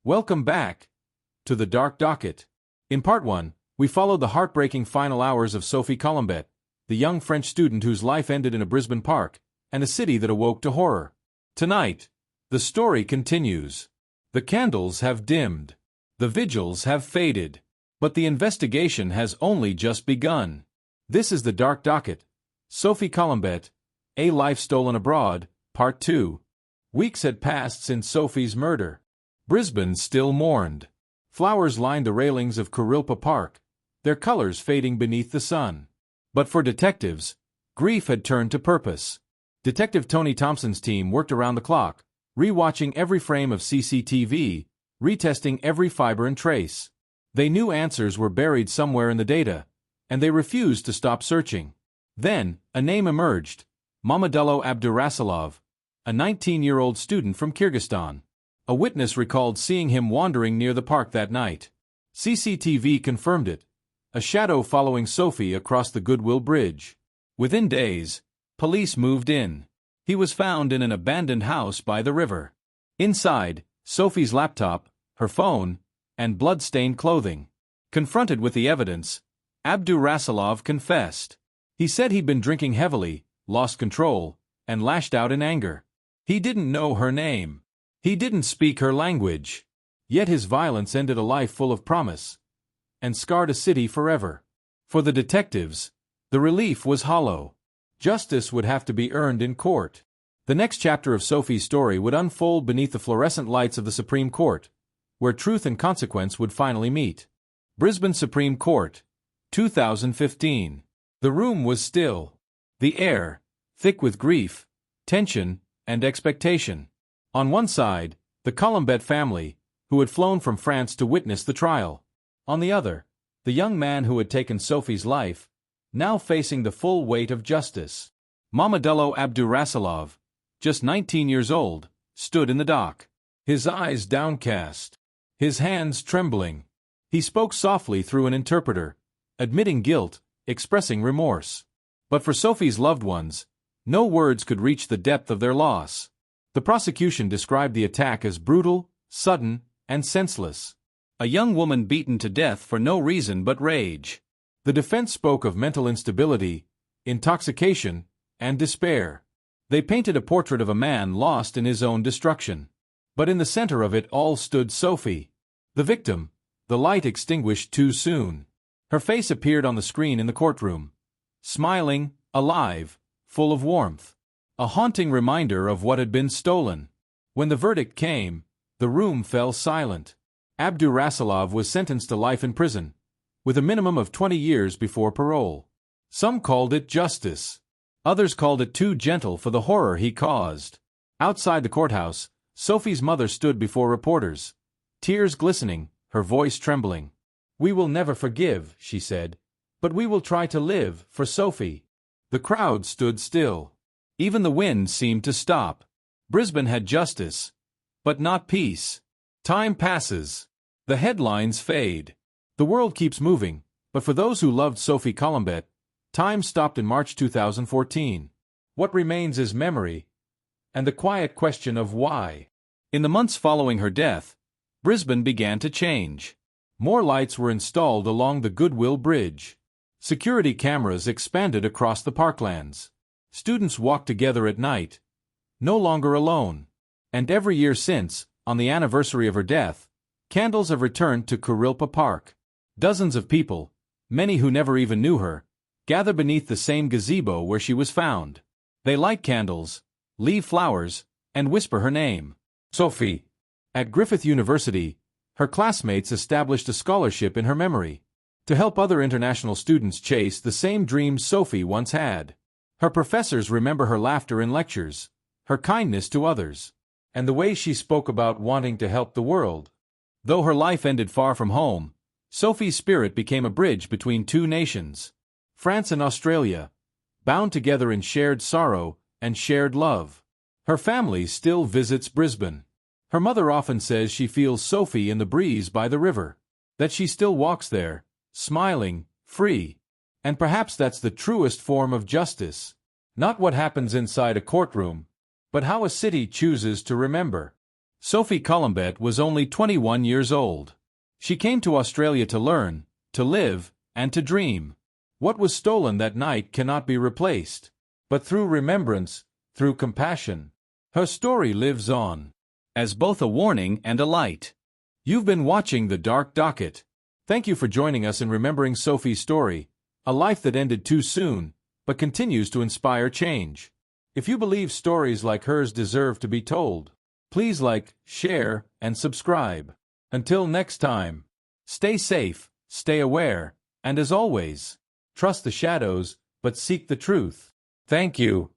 Welcome back to the Dark Docket. In Part 1, we followed the heartbreaking final hours of Sophie Collombet, the young French student whose life ended in a Brisbane park, and a city that awoke to horror. Tonight, the story continues. The candles have dimmed. The vigils have faded. But the investigation has only just begun. This is the Dark Docket. Sophie Collombet, A Life Stolen Abroad, Part 2. Weeks had passed since Sophie's murder. Brisbane still mourned. Flowers lined the railings of Kurilpa Park, their colors fading beneath the sun. But for detectives, grief had turned to purpose. Detective Tony Thompson's team worked around the clock, rewatching every frame of CCTV, retesting every fiber and trace. They knew answers were buried somewhere in the data, and they refused to stop searching. Then, a name emerged: Mamadullo Abdurasalov, a 19-year-old student from Kyrgyzstan. A witness recalled seeing him wandering near the park that night. CCTV confirmed it, a shadow following Sophie across the Goodwill Bridge. Within days, police moved in. He was found in an abandoned house by the river. Inside, Sophie's laptop, her phone, and blood-stained clothing. Confronted with the evidence, Abdurasalov confessed. He said he'd been drinking heavily, lost control, and lashed out in anger. He didn't know her name. He didn't speak her language. Yet his violence ended a life full of promise, and scarred a city forever. For the detectives, the relief was hollow. Justice would have to be earned in court. The next chapter of Sophie's story would unfold beneath the fluorescent lights of the Supreme Court, where truth and consequence would finally meet. Brisbane Supreme Court, 2015. The room was still. The air, thick with grief, tension, and expectation. On one side, the Collombet family, who had flown from France to witness the trial. On the other, the young man who had taken Sophie's life, now facing the full weight of justice. Mamadullo Abdurasalov, just 19 years old, stood in the dock, his eyes downcast, his hands trembling. He spoke softly through an interpreter, admitting guilt, expressing remorse. But for Sophie's loved ones, no words could reach the depth of their loss. The prosecution described the attack as brutal, sudden, and senseless. A young woman beaten to death for no reason but rage. The defense spoke of mental instability, intoxication, and despair. They painted a portrait of a man lost in his own destruction. But in the center of it all stood Sophie. The victim, the light extinguished too soon. Her face appeared on the screen in the courtroom. Smiling, alive, full of warmth. A haunting reminder of what had been stolen. When the verdict came, the room fell silent. Abdurasalov was sentenced to life in prison, with a minimum of 20 years before parole. Some called it justice. Others called it too gentle for the horror he caused. Outside the courthouse, Sophie's mother stood before reporters, tears glistening, her voice trembling. "We will never forgive," she said, "but we will try to live for Sophie." The crowd stood still. Even the wind seemed to stop. Brisbane had justice, but not peace. Time passes. The headlines fade. The world keeps moving, but for those who loved Sophie Collombet, time stopped in March 2014. What remains is memory, and the quiet question of why. In the months following her death, Brisbane began to change. More lights were installed along the Goodwill Bridge. Security cameras expanded across the parklands. Students walked together at night, no longer alone. And every year since, on the anniversary of her death, candles have returned to Kurilpa Park. Dozens of people, many who never even knew her, gather beneath the same gazebo where she was found. They light candles, leave flowers, and whisper her name. Sophie. At Griffith University, her classmates established a scholarship in her memory, to help other international students chase the same dreams Sophie once had. Her professors remember her laughter in lectures, her kindness to others, and the way she spoke about wanting to help the world. Though her life ended far from home, Sophie's spirit became a bridge between two nations, France and Australia, bound together in shared sorrow and shared love. Her family still visits Brisbane. Her mother often says she feels Sophie in the breeze by the river, that she still walks there, smiling, free. And perhaps that's the truest form of justice. Not what happens inside a courtroom, but how a city chooses to remember. Sophie Collombet was only 21 years old. She came to Australia to learn, to live, and to dream. What was stolen that night cannot be replaced. But through remembrance, through compassion, her story lives on, as both a warning and a light. You've been watching the Dark Docket. Thank you for joining us in remembering Sophie's story, a life that ended too soon, but continues to inspire change. If you believe stories like hers deserve to be told, please like, share, and subscribe. Until next time, stay safe, stay aware, and as always, trust the shadows, but seek the truth. Thank you.